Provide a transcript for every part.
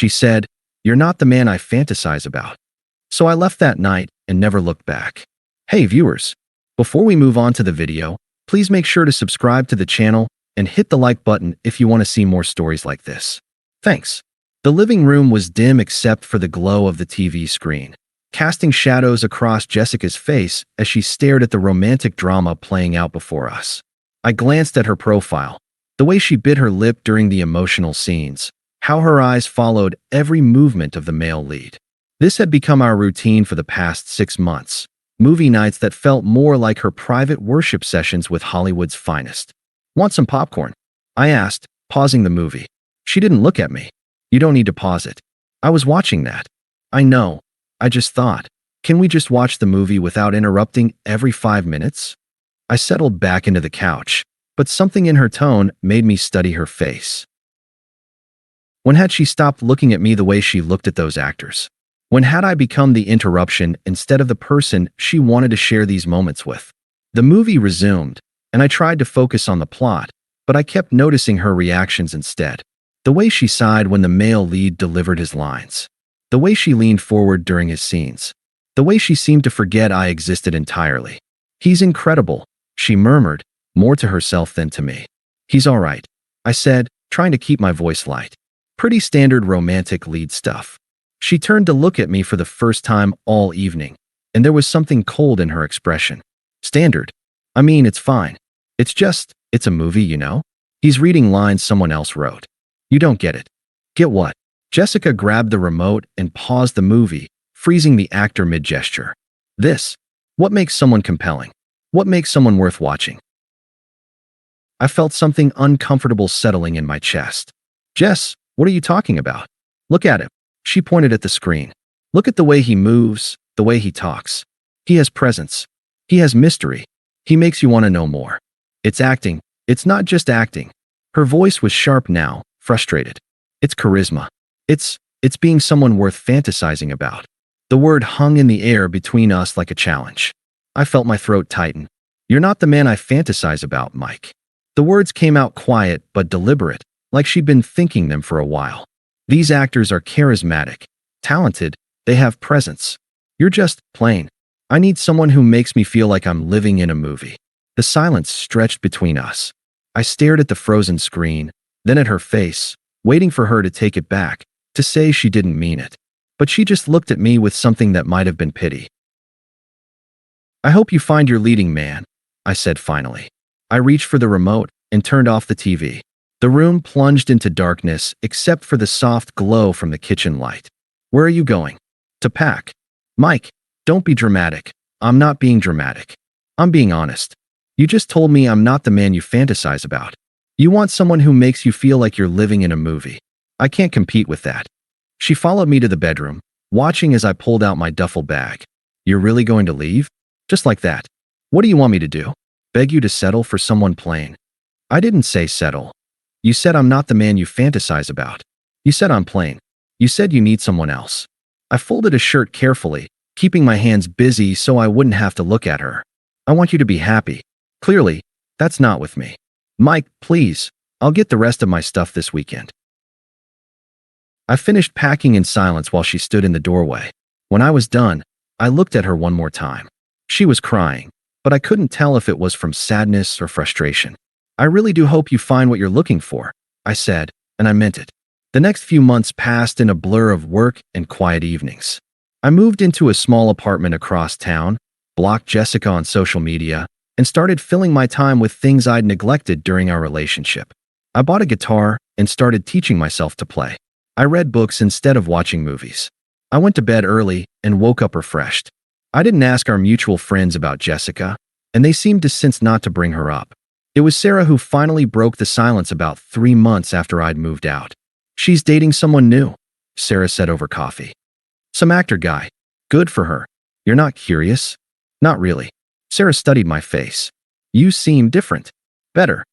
She said, "You're not the man I fantasize about." So I left that night and never looked back. Hey viewers, before we move on to the video, please make sure to subscribe to the channel and hit the like button if you want to see more stories like this. Thanks. The living room was dim except for the glow of the TV screen, casting shadows across Jessica's face as she stared at the romantic drama playing out before us. I glanced at her profile, the way she bit her lip during the emotional scenes, how her eyes followed every movement of the male lead. This had become our routine for the past 6 months, movie nights that felt more like her private worship sessions with Hollywood's finest. "Want some popcorn?" I asked, pausing the movie. She didn't look at me. "You don't need to pause it. I was watching that." "I know. I just thought, can we just watch the movie without interrupting every 5 minutes?" I settled back into the couch, but something in her tone made me study her face. When had she stopped looking at me the way she looked at those actors? When had I become the interruption instead of the person she wanted to share these moments with? The movie resumed, and I tried to focus on the plot, but I kept noticing her reactions instead. The way she sighed when the male lead delivered his lines. The way she leaned forward during his scenes. The way she seemed to forget I existed entirely. "He's incredible," she murmured, more to herself than to me. "He's all right," I said, trying to keep my voice light. Pretty standard romantic lead stuff. She turned to look at me for the first time all evening, and there was something cold in her expression. "Standard? I mean, it's fine. It's a movie, you know? He's reading lines someone else wrote. You don't get it." "Get what?" Jessica grabbed the remote and paused the movie, freezing the actor mid-gesture. "This. What makes someone compelling? What makes someone worth watching?" I felt something uncomfortable settling in my chest. "Jess, what are you talking about? Look at him." She pointed at the screen. "Look at the way he moves, the way he talks. He has presence. He has mystery. He makes you want to know more. It's acting. It's not just acting." Her voice was sharp now, frustrated. "It's charisma. It's being someone worth fantasizing about." The word hung in the air between us like a challenge. I felt my throat tighten. "You're not the man I fantasize about, Mike." The words came out quiet but deliberate, like she'd been thinking them for a while. "These actors are charismatic, talented, they have presence. You're just plain. I need someone who makes me feel like I'm living in a movie." The silence stretched between us. I stared at the frozen screen, then at her face, waiting for her to take it back, to say she didn't mean it. But she just looked at me with something that might have been pity. "I hope you find your leading man," I said finally. I reached for the remote and turned off the TV. The room plunged into darkness except for the soft glow from the kitchen light. "Where are you going?" "To pack." "Mike, don't be dramatic." "I'm not being dramatic. I'm being honest. You just told me I'm not the man you fantasize about. You want someone who makes you feel like you're living in a movie. I can't compete with that." She followed me to the bedroom, watching as I pulled out my duffel bag. "You're really going to leave? Just like that? What do you want me to do? Beg you to settle for someone plain?" "I didn't say settle. You said I'm not the man you fantasize about. You said I'm plain. You said you need someone else." I folded a shirt carefully, keeping my hands busy so I wouldn't have to look at her. "I want you to be happy. Clearly, that's not with me. Mike, please, I'll get the rest of my stuff this weekend." I finished packing in silence while she stood in the doorway. When I was done, I looked at her one more time. She was crying, but I couldn't tell if it was from sadness or frustration. "I really do hope you find what you're looking for," I said, and I meant it. The next few months passed in a blur of work and quiet evenings. I moved into a small apartment across town, blocked Jessica on social media, and started filling my time with things I'd neglected during our relationship. I bought a guitar and started teaching myself to play. I read books instead of watching movies. I went to bed early and woke up refreshed. I didn't ask our mutual friends about Jessica, and they seemed to sense not to bring her up. It was Sarah who finally broke the silence about 3 months after I'd moved out. "She's dating someone new," Sarah said over coffee. "Some actor guy. Good for her. You're not curious?" "Not really." Sarah studied my face. "You seem different. Better."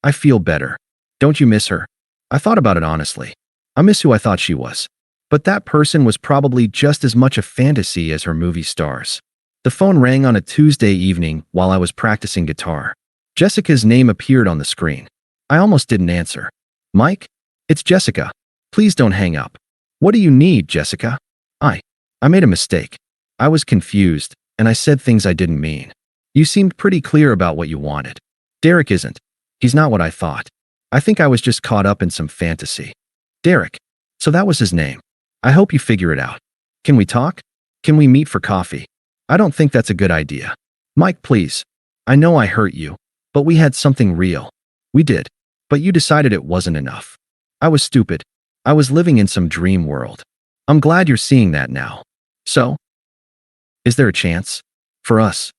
"I feel better. Don't you miss her?" I thought about it honestly. I miss who I thought she was. But that person was probably just as much a fantasy as her movie stars. The phone rang on a Tuesday evening while I was practicing guitar. Jessica's name appeared on the screen. I almost didn't answer. "Mike? It's Jessica." Please don't hang up. What do you need, Jessica? I made a mistake. I was confused, and I said things I didn't mean. You seemed pretty clear about what you wanted. Derek isn't. He's not what I thought. I think I was just caught up in some fantasy. Derek. So that was his name. I hope you figure it out. Can we talk? Can we meet for coffee? I don't think that's a good idea. Mike, please. I know I hurt you, but we had something real. We did. But you decided it wasn't enough. I was stupid. I was living in some dream world. I'm glad you're seeing that now. So, is there a chance? For us?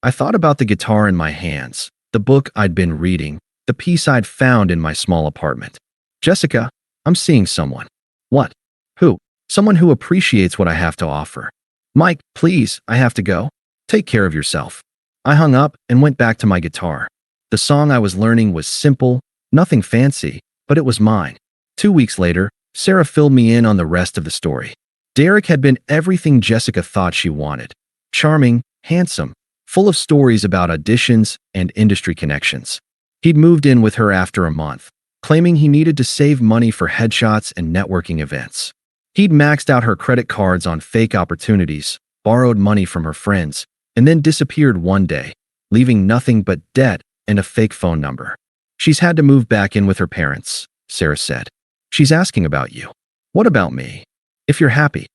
I thought about the guitar in my hands, the book I'd been reading, the peace I'd found in my small apartment. Jessica, I'm seeing someone. What? Who? Someone who appreciates what I have to offer. Mike, please, I have to go. Take care of yourself. I hung up and went back to my guitar. The song I was learning was simple, nothing fancy, but it was mine. 2 weeks later, Sarah filled me in on the rest of the story. Derek had been everything Jessica thought she wanted. Charming, handsome, full of stories about auditions and industry connections. He'd moved in with her after a month, claiming he needed to save money for headshots and networking events. He'd maxed out her credit cards on fake opportunities, borrowed money from her friends, and then disappeared one day, leaving nothing but debt and a fake phone number. She's had to move back in with her parents, Sarah said. She's asking about you. What about me? If you're happy.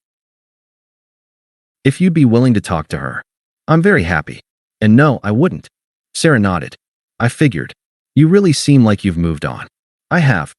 If you'd be willing to talk to her. I'm very happy. And no, I wouldn't. Sarah nodded. I figured. You really seem like you've moved on. I have.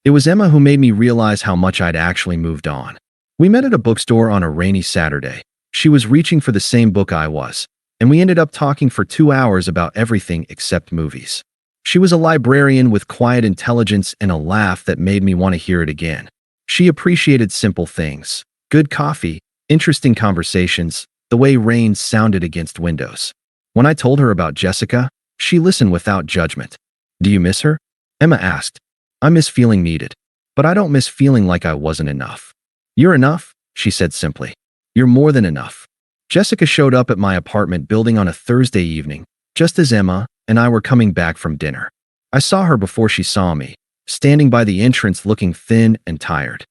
It was Emma who made me realize how much I'd actually moved on. We met at a bookstore on a rainy Saturday. She was reaching for the same book I was, and we ended up talking for 2 hours about everything except movies. She was a librarian with quiet intelligence and a laugh that made me want to hear it again. She appreciated simple things, good coffee, interesting conversations, the way rain sounded against windows. When I told her about Jessica, she listened without judgment. Do you miss her? Emma asked. I miss feeling needed, but I don't miss feeling like I wasn't enough. You're enough, she said simply. You're more than enough. Jessica showed up at my apartment building on a Thursday evening, just as Emma and I were coming back from dinner. I saw her before she saw me, standing by the entrance looking thin and tired.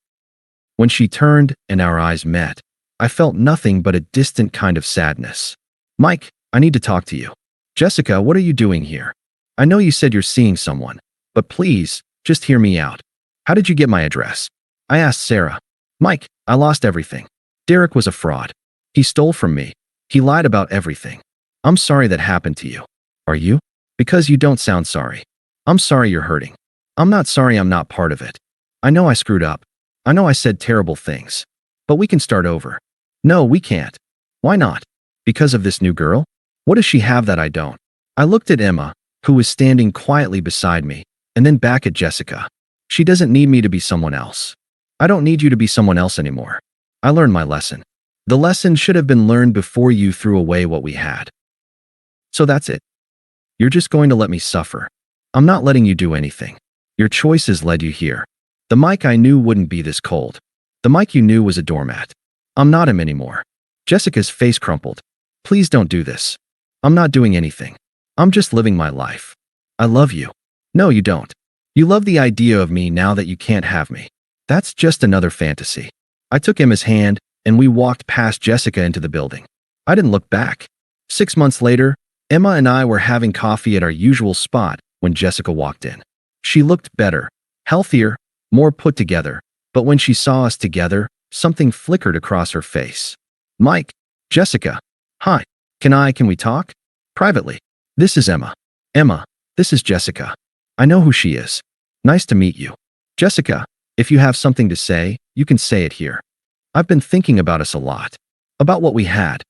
When she turned and our eyes met, I felt nothing but a distant kind of sadness. Mike, I need to talk to you. Jessica, what are you doing here? I know you said you're seeing someone, but please, just hear me out. How did you get my address? I asked Sarah. Mike, I lost everything. Derek was a fraud. He stole from me. He lied about everything. I'm sorry that happened to you. Are you? Because you don't sound sorry. I'm sorry you're hurting. I'm not sorry I'm not part of it. I know I screwed up. I know I said terrible things. But we can start over. No, we can't. Why not? Because of this new girl? What does she have that I don't? I looked at Emma, who was standing quietly beside me, and then back at Jessica. She doesn't need me to be someone else. I don't need you to be someone else anymore. I learned my lesson. The lesson should have been learned before you threw away what we had. So that's it. You're just going to let me suffer. I'm not letting you do anything. Your choices led you here. The Mike I knew wouldn't be this cold. The Mike you knew was a doormat. I'm not him anymore. Jessica's face crumpled. Please don't do this. I'm not doing anything. I'm just living my life. I love you. No, you don't. You love the idea of me now that you can't have me. That's just another fantasy. I took Emma's hand, and we walked past Jessica into the building. I didn't look back. 6 months later, Emma and I were having coffee at our usual spot when Jessica walked in. She looked better, healthier, more put together, but when she saw us together, something flickered across her face. Mike, Jessica. Hi. Can we talk? Privately. This is Emma. Emma, this is Jessica. I know who she is. Nice to meet you. Jessica, if you have something to say, you can say it here. I've been thinking about us a lot. About what we had.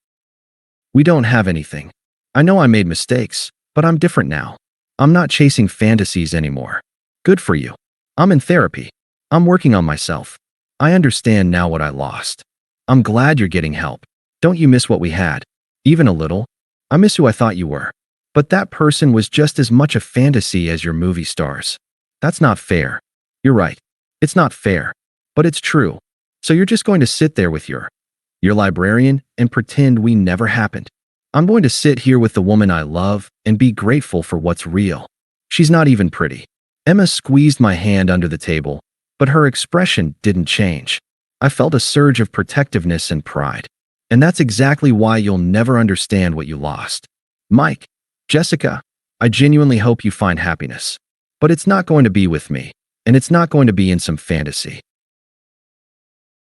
We don't have anything. I know I made mistakes, but I'm different now. I'm not chasing fantasies anymore. Good for you. I'm in therapy. I'm working on myself. I understand now what I lost. I'm glad you're getting help. Don't you miss what we had? Even a little? I miss who I thought you were. But that person was just as much a fantasy as your movie stars. That's not fair. You're right. It's not fair. But it's true. So you're just going to sit there with your librarian and pretend we never happened. I'm going to sit here with the woman I love and be grateful for what's real. She's not even pretty. Emma squeezed my hand under the table, but her expression didn't change. I felt a surge of protectiveness and pride. And that's exactly why you'll never understand what you lost. Mike, Jessica, I genuinely hope you find happiness. But it's not going to be with me, and it's not going to be in some fantasy.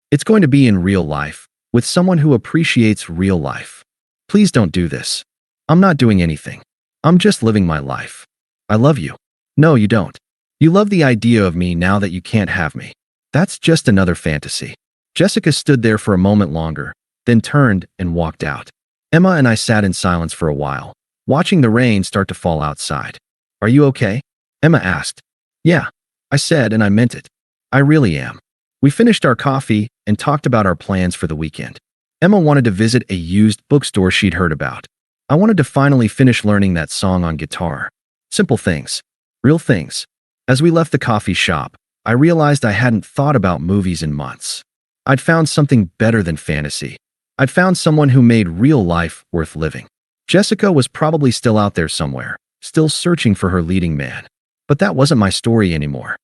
It's going to be in real life, with someone who appreciates real life. Please don't do this. I'm not doing anything. I'm just living my life. I love you. No, you don't. You love the idea of me now that you can't have me. That's just another fantasy. Jessica stood there for a moment longer, then turned and walked out. Emma and I sat in silence for a while, watching the rain start to fall outside. Are you okay? Emma asked. Yeah, I said, and I meant it. I really am. We finished our coffee and talked about our plans for the weekend. Emma wanted to visit a used bookstore she'd heard about. I wanted to finally finish learning that song on guitar. Simple things. Real things. As we left the coffee shop, I realized I hadn't thought about movies in months. I'd found something better than fantasy. I'd found someone who made real life worth living. Jessica was probably still out there somewhere, still searching for her leading man. But that wasn't my story anymore.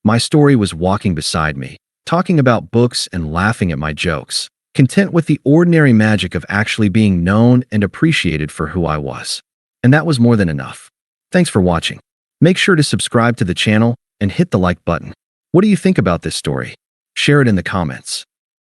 My story was walking beside me, talking about books and laughing at my jokes, content with the ordinary magic of actually being known and appreciated for who I was. And that was more than enough. Thanks for watching. Make sure to subscribe to the channel and hit the like button. What do you think about this story? Share it in the comments.